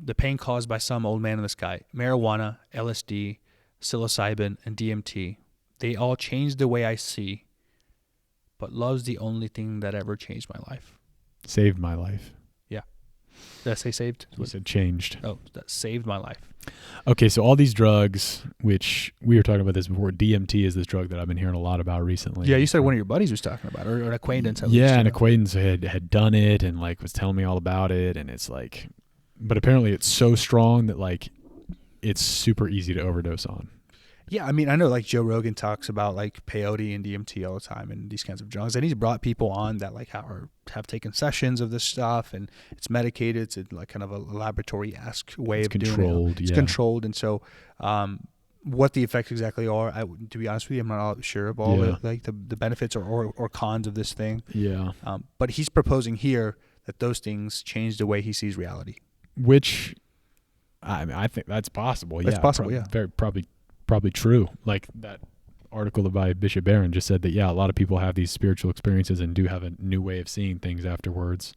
the pain caused by some old man in the sky, marijuana, LSD, psilocybin, and DMT, they all changed the way I see, but love's the only thing that ever changed my life. Saved my life. Yeah. Did I say saved? You said changed. Oh, that saved my life. Okay, so all these drugs, which we were talking about this before, DMT is this drug that I've been hearing a lot about recently. Yeah, you said one of your buddies was talking about it, or an acquaintance. An acquaintance had done it and like was telling me all about it, and it's like, but apparently it's so strong that like it's super easy to overdose on. Yeah, I mean, I know like Joe Rogan talks about like peyote and DMT all the time and these kinds of drugs, and he's brought people on that like have taken sessions of this stuff, and it's medicated. It's like kind of a laboratory-esque way of doing it. It's controlled, and so what the effects exactly are, to be honest with you, I'm not all sure of all the benefits or cons of this thing. Yeah. But he's proposing here that those things change the way he sees reality. Which, I mean, I think that's possible. It's possible, Very probably true. Like that article by Bishop Barron just said that, a lot of people have these spiritual experiences and do have a new way of seeing things afterwards.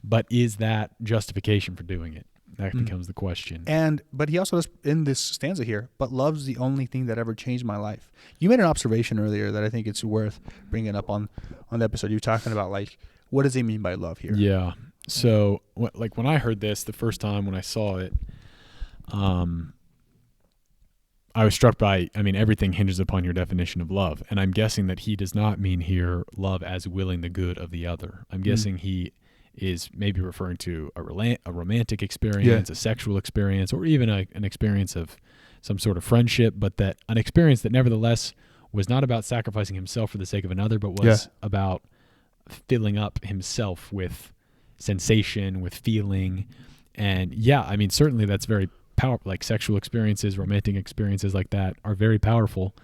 But is that justification for doing it? That becomes the question. But he also does, in this stanza here, but love's the only thing that ever changed my life. You made an observation earlier that I think it's worth bringing up on the episode. You were talking about, like, what does he mean by love here? Yeah. So, like, when I heard this the first time when I saw it, I was struck by, I mean, everything hinges upon your definition of love. And I'm guessing that he does not mean here love as willing the good of the other. I'm guessing he is maybe referring to a romantic experience, a sexual experience, or even an experience of some sort of friendship, but that an experience that nevertheless was not about sacrificing himself for the sake of another, but was about filling up himself with sensation, with feeling. And yeah, I mean, certainly that's very powerful. Like sexual experiences, romantic experiences like that are very powerful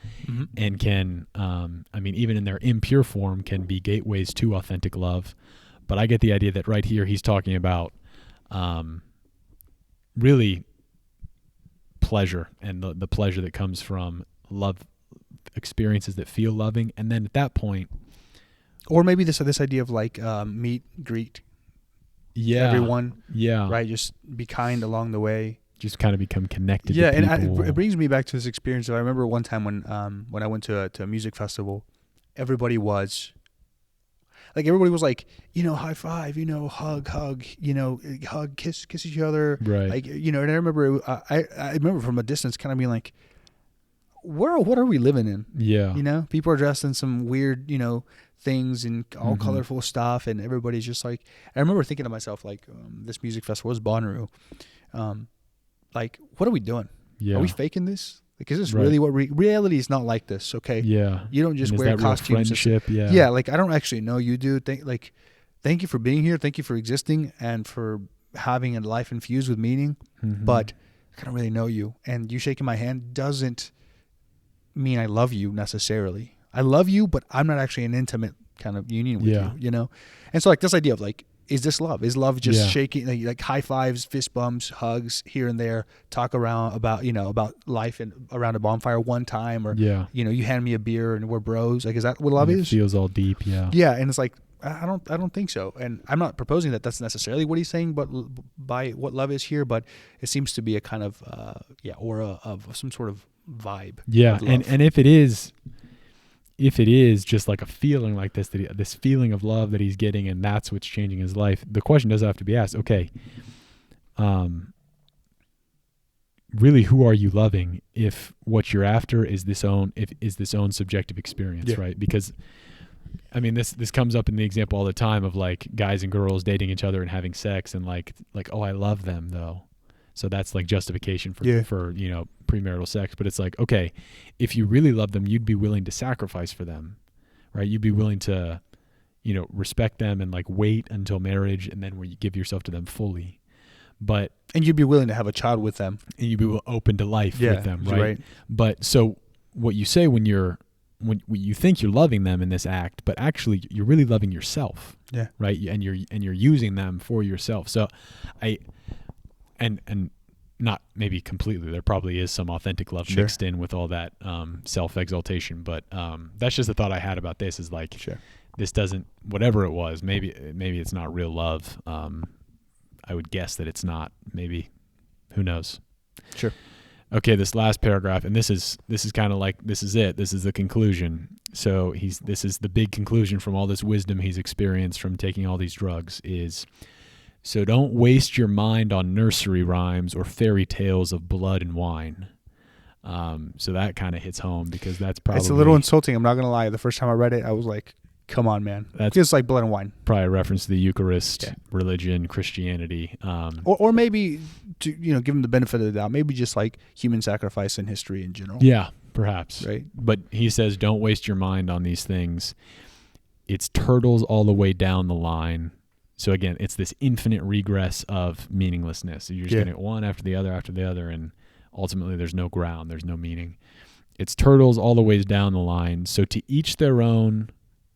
and can, I mean, even in their impure form, can be gateways to authentic love. But I get the idea that right here he's talking about really pleasure and the pleasure that comes from love experiences that feel loving. And then at that point, or maybe this idea of like meet, greet, everyone, right? Just be kind along the way. Just kind of become connected. Yeah, to people. and it brings me back to this experience. I remember one time when I went to a music festival, everybody was like, you know, high five, you know, hug, you know, hug, kiss each other, right? Like, you know, and I remember I remember from a distance kind of being like, what are we living in? Yeah, you know, people are dressed in some weird, you know, things and all colorful stuff, and everybody's just like. I remember thinking to myself like, this music festival is Bonnaroo. Like, what are we doing? Yeah. Are we faking this? Like, is this really what reality is not like this? Okay. Yeah. You don't just wear costumes. Friendship. Yeah. Yeah. Like, I don't actually know you, dude. Thank you for being here. Thank you for existing and for having a life infused with meaning. But I don't really know you. And you shaking my hand doesn't mean I love you necessarily. I love you, but I'm not actually an intimate kind of union with you, you know? And so like this idea of like, is this love? Is love just shaking, like high fives, fist bumps, hugs here and there, talk around about, you know, about life and around a bonfire one time, or, you know, you hand me a beer and we're bros. Like, is that what love is? It feels all deep. Yeah. Yeah. And it's like, I don't think so. And I'm not proposing that that's necessarily what he's saying, but by what love is here, but it seems to be a kind of, aura of some sort of vibe. Yeah. And if it is just like a feeling like this, this feeling of love that he's getting, and that's what's changing his life, the question does have to be asked, okay, really, who are you loving if what you're after is this own subjective experience, right? Because, I mean, this comes up in the example all the time of like guys and girls dating each other and having sex and like, oh, I love them though. So that's like justification for, you know, premarital sex. But it's like, okay, if you really love them, you'd be willing to sacrifice for them, right? You'd be willing to, you know, respect them and like wait until marriage, and then where you give yourself to them fully. And you'd be willing to have a child with them. And you'd be open to life with them, right? But so what you say when you think you're loving them in this act, but actually you're really loving yourself, right? And you're using them for yourself. So And not maybe completely, there probably is some authentic love mixed in with all that self-exaltation, but that's just the thought I had about this, is like, this doesn't, whatever it was, maybe it's not real love. I would guess that it's not, maybe, who knows? Sure. Okay, this last paragraph, and this is kind of like, this is it. This is the conclusion. So this is the big conclusion from all this wisdom he's experienced from taking all these drugs is, so don't waste your mind on nursery rhymes or fairy tales of blood and wine. So that kind of hits home, because that's probably... It's a little insulting, I'm not going to lie. The first time I read it, I was like, come on, man. That's just like blood and wine. Probably a reference to the Eucharist, religion, Christianity. Or maybe, to, you know, give him the benefit of the doubt, maybe just like human sacrifice and history in general. Yeah, perhaps. Right. But he says, don't waste your mind on these things. It's turtles all the way down the line. So again, it's this infinite regress of meaninglessness. You're just going to get one after the other, and ultimately there's no ground, there's no meaning. It's turtles all the ways down the line. So to each their own,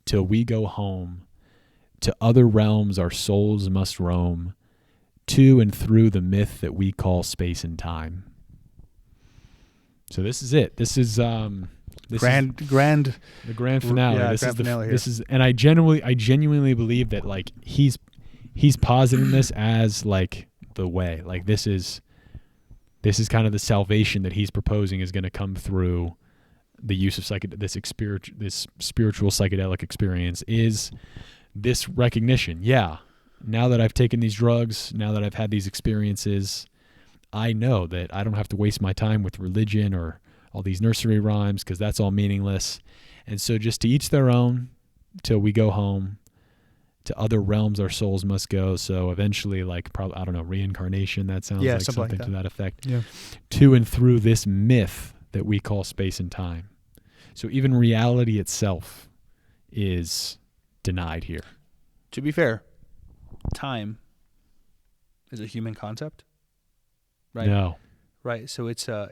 till we go home. To other realms our souls must roam, to and through the myth that we call space and time. So this is it. This is the grand finale. Yeah, this is the finale here. This is, and I genuinely believe that like he's positing this as like the way. Like this is kind of the salvation that he's proposing is going to come through the use of this spiritual psychedelic experience, is this recognition. Yeah, now that I've taken these drugs, now that I've had these experiences, I know that I don't have to waste my time with religion or all these nursery rhymes, because that's all meaningless. And so just to each their own, till we go home. To other realms our souls must go. So eventually, like, probably, I don't know, reincarnation, that sounds like something to that effect. Yeah. To and through this myth that we call space and time. So even reality itself is denied here. to be fair, time is a human concept, right? No. Right. So it's a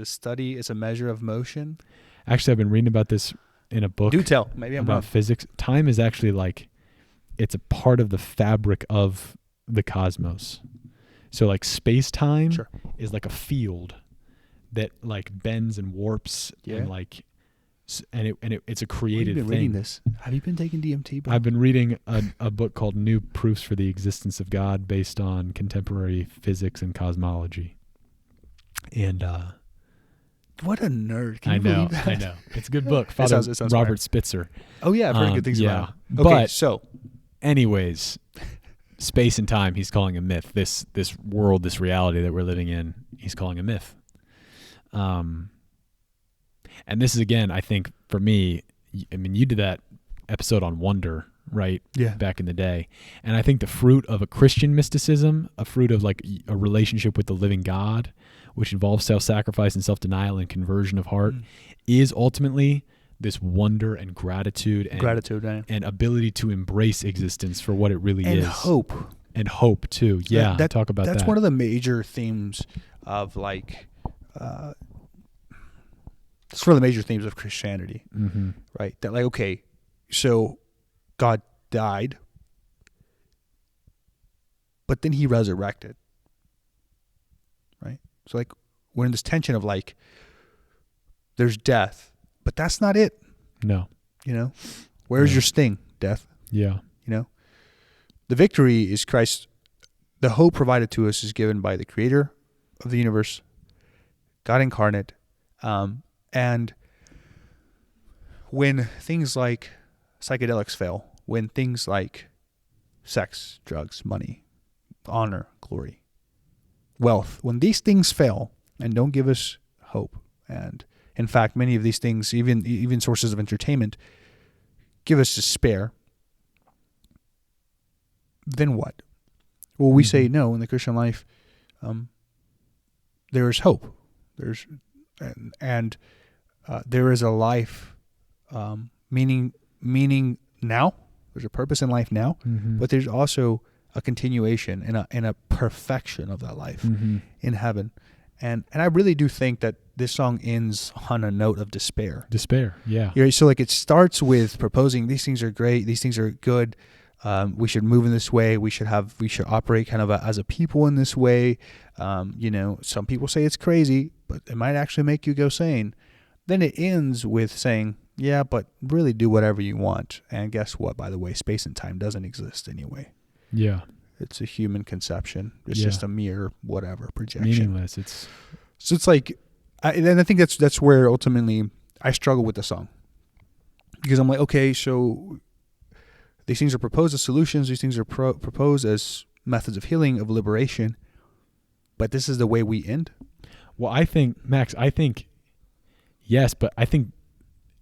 study. It's a measure of motion. Actually, I've been reading about this in a book. Do tell. Maybe I'm about wrong. physics. Time is actually like, it's a part of the fabric of the cosmos. So like space-time Sure. is like a field that like bends and warps and like, it's a created Have you been thing. reading this? Have you been taking DMT, bro? I've been reading a book called New Proofs for the Existence of God based on contemporary physics and cosmology. And what a nerd. Can you believe that? I know. It's a good book. It Father sounds Robert fire. Spitzer. Oh, yeah. I've heard good things yeah. about him. Okay, But so. anyways, space and time, he's calling a myth. This world, this reality that we're living in, he's calling a myth. And this is, again, I think for me, I mean, you did that episode on wonder, right? Yeah. Back in the day. And I think the fruit of a Christian mysticism, a fruit of like a relationship with the living God, which involves self-sacrifice and self-denial and conversion of heart, is ultimately this wonder and gratitude and ability to embrace existence for what it really is. And hope. And hope too. Yeah. Talk about that. That's one of the major themes of like, it's one of the major themes of Christianity, right? That like, okay, so God died, but then he resurrected, right? So like we're in this tension of like, there's death, but that's not it. No. You know, where's your sting, death? Yeah. You know, the victory is Christ. The hope provided to us is given by the creator of the universe, God incarnate. And when things like psychedelics fail, when things like sex, drugs, money, honor, glory, wealth, when these things fail and don't give us hope, and in fact, many of these things, even sources of entertainment, give us despair, then what? Well, we say no in the Christian life. There is hope. There is a life, meaning now. There's a purpose in life now, but there's also a continuation and a perfection of that life in heaven. And I really do think that this song ends on a note of despair. Despair, yeah. So like it starts with proposing these things are great, these things are good. We should move in this way. We should operate kind of as a people in this way. Some people say it's crazy, but it might actually make you go sane. Then it ends with saying, yeah, but really do whatever you want. And guess what? By the way, space and time doesn't exist anyway. Yeah. It's a human conception. It's just a mere whatever projection. Meaningless. So it's like, and I think that's where ultimately I struggle with the song, because I'm like, okay, so these things are proposed as solutions. These things are proposed as methods of healing, of liberation, but this is the way we end. Well, I think yes, but I think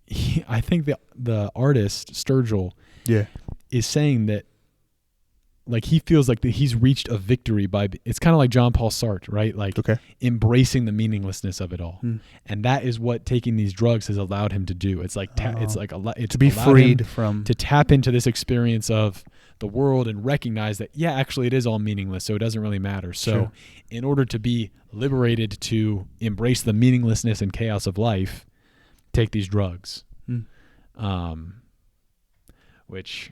the artist Sturgill is saying that, like, he feels like that he's reached a victory it's kind of like John Paul Sartre, right? Like embracing the meaninglessness of it all. And that is what taking these drugs has allowed him to do. It's like, it's to be freed from, to tap into this experience of the world and recognize that, yeah, actually it is all meaningless. So it doesn't really matter. So in order to be liberated, to embrace the meaninglessness and chaos of life, take these drugs. Which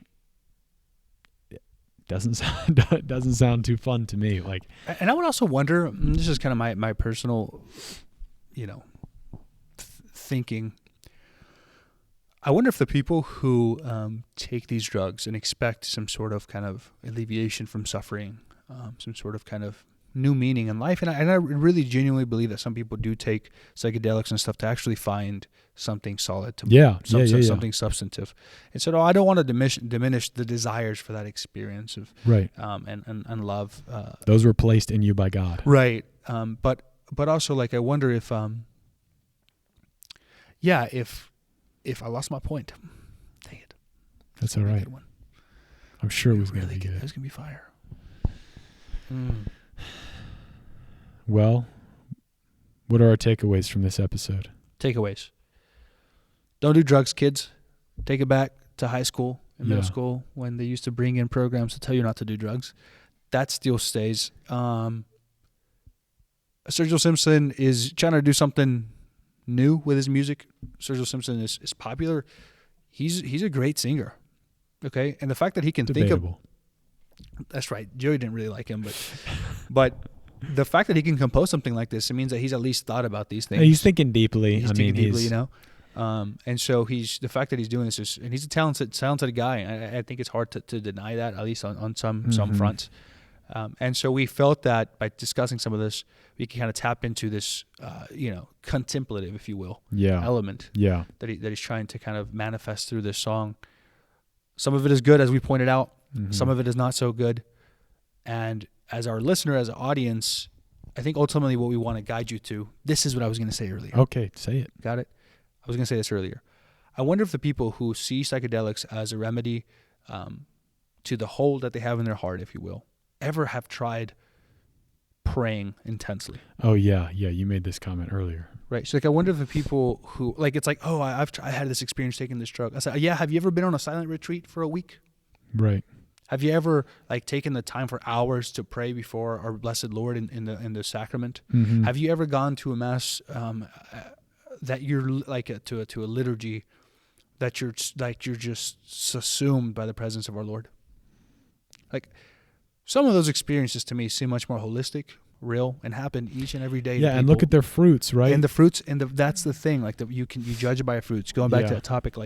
doesn't sound too fun to me. Like, and I would also wonder, this is kind of my personal, thinking. I wonder if the people who take these drugs and expect some sort of kind of alleviation from suffering, some sort of kind of new meaning in life, and I really genuinely believe that some people do take psychedelics and stuff to actually find something solid, something substantive. And so I don't want to diminish the desires for that experience of and love. Those were placed in you by God, right? But also, like, I wonder if if I lost my point, dang it. That's all right. I'm sure it was going to be good. It was going to be fire. Well, what are our takeaways from this episode? Takeaways. Don't do drugs, kids. Take it back to high school. in middle school when they used to bring in programs to tell you not to do drugs. That still stays. Sturgill Simpson is trying to do something new with his music. Sturgill Simpson is popular. He's a great singer. Okay, and the fact that he can think of, that's right. Joey didn't really like him, but the fact that he can compose something like this, it means that he's at least thought about these things. He's thinking deeply. He's thinking deeply, you know. And so the fact that he's doing this and he's a talented guy. I think it's hard to deny that, at least on some fronts. And so we felt that by discussing some of this, we can kind of tap into this, contemplative, if you will, element that he's trying to kind of manifest through this song. Some of it is good, as we pointed out. Mm-hmm. Some of it is not so good. And as our listener, as an audience, I think ultimately what we want to guide you to, this is what I was going to say earlier. Okay, say it. Got it? I was going to say this earlier. I wonder if the people who see psychedelics as a remedy to the hole that they have in their heart, if you will, ever have tried praying intensely. Oh, yeah. You made this comment earlier. Right. So, I wonder if the people who, it's like, oh, I had this experience taking this drug. I said, yeah, have you ever been on a silent retreat for a week? Right. Have you ever, taken the time for hours to pray before our blessed Lord in the sacrament? Mm-hmm. Have you ever gone to a mass that you're to a liturgy that you're just assumed by the presence of our Lord? Some of those experiences to me seem much more holistic, real, and happen each and every day. Yeah, and look at their fruits, right? And the fruits, that's the thing. You judge it by fruits. Going back to that topic,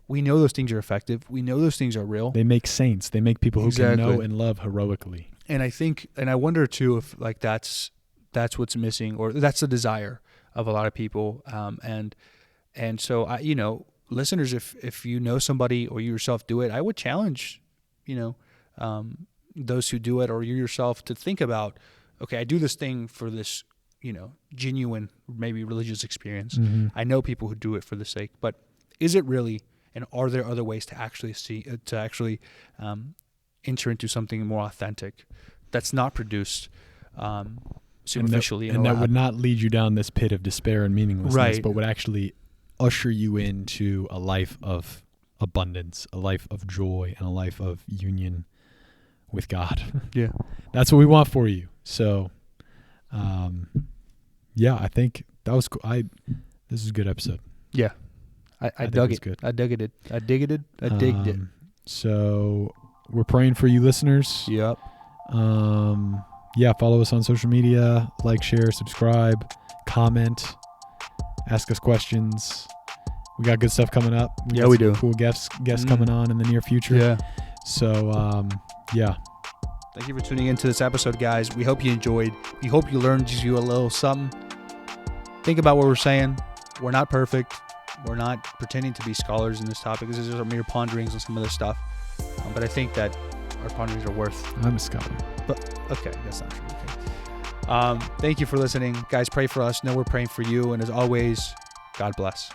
we know those things are effective. We know those things are real. They make saints. They make people who can know and love heroically. And I wonder too if that's what's missing, or that's the desire of a lot of people. And so listeners, if you know somebody or you yourself do it, I would challenge, those who do it or you yourself to think about, okay, I do this thing for this, genuine, maybe religious experience. Mm-hmm. I know people who do it for the sake, but is it really? And are there other ways to actually enter into something more authentic that's not produced superficially? And that would not lead you down this pit of despair and meaninglessness, but would actually usher you into a life of abundance, a life of joy, and a life of union with God. Yeah. That's what we want for you. So, I think that was cool. This is a good episode. Yeah. I dug it. Good. I dug it. I digged it. So we're praying for you listeners. Yep. Follow us on social media, share, subscribe, comment, ask us questions. We got good stuff coming up. We do. Cool guests coming on in the near future. Yeah. So, Thank you for tuning into this episode, guys. We hope you enjoyed. We hope you learned you a little something. Think about what we're saying. We're not perfect. We're not pretending to be scholars in this topic. This is just our mere ponderings on some of this stuff. But I think that our ponderings are worth. I'm a scholar. But okay, that's not true. Okay. Thank you for listening. Guys, pray for us. Know we're praying for you. And as always, God bless.